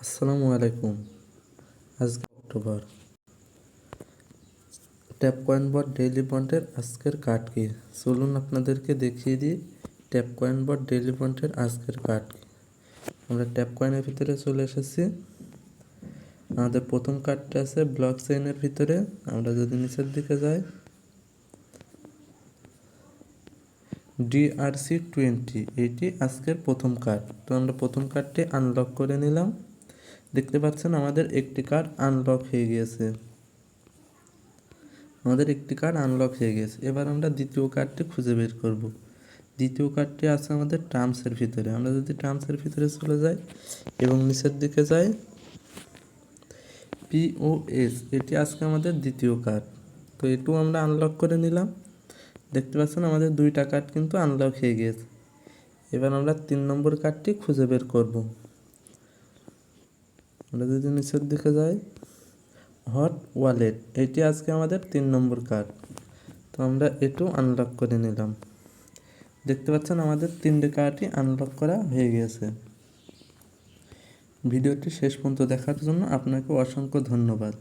আসসালামু আলাইকুম। আজকে অক্টোবর। ট্যাপ কয়েন বট ডেইলি বন্ডের আজকের কার্ড কি? চলুন আপনাদেরকে দেখিয়ে দিই ট্যাপ কয়েন বট ডেইলি বন্ডের আজকের কার্ড কি। আমরা ট্যাপ কয়েনের ভিতরে চলে এসেছি। আমাদের প্রথম কার্ডটা আছে ব্লক চেইনের ভিতরে। আমরা যদি নিচের দিকে যাই, DRC20 এইটি আজকের প্রথম কার্ড। তো আমরা প্রথম কার্ডটি আনলক করে নিলাম। দেখতে পাচ্ছেন আমাদের একটি কার্ড আনলক হয়ে গিয়েছে। এবার আমরা দ্বিতীয় কার্ডটি খুঁজে বের করব। দ্বিতীয় কার্ডটি আছে আমাদের টার্মসের ভিতরে। আমরা যদি টার্মসের ভিতরে চলে যাই এবং নিচের দিকে যাই, POS এটি আজকে আমাদের দ্বিতীয় কার্ড। তো এটু আমরা আনলক করে নিলাম। দেখতে পাচ্ছেন আমাদের দুইটা কার্ড কিন্তু আনলক হয়ে গিয়েছে। এবার আমরা 3 নম্বর কার্ডটি খুঁজে বের করব। আমরা যদি নিচের দিকে যাই, হট ওয়ালেট এটি আজকে আমাদের 3 নম্বর কার্ড। তো আমরা এটু আনলক করে নিলাম। দেখতে পাচ্ছেন আমাদের 3টে কার্ডই আনলক করা হয়ে গেছে। ভিডিওটি শেষ পর্যন্ত দেখার জন্য আপনাকে অসংখ্য ধন্যবাদ।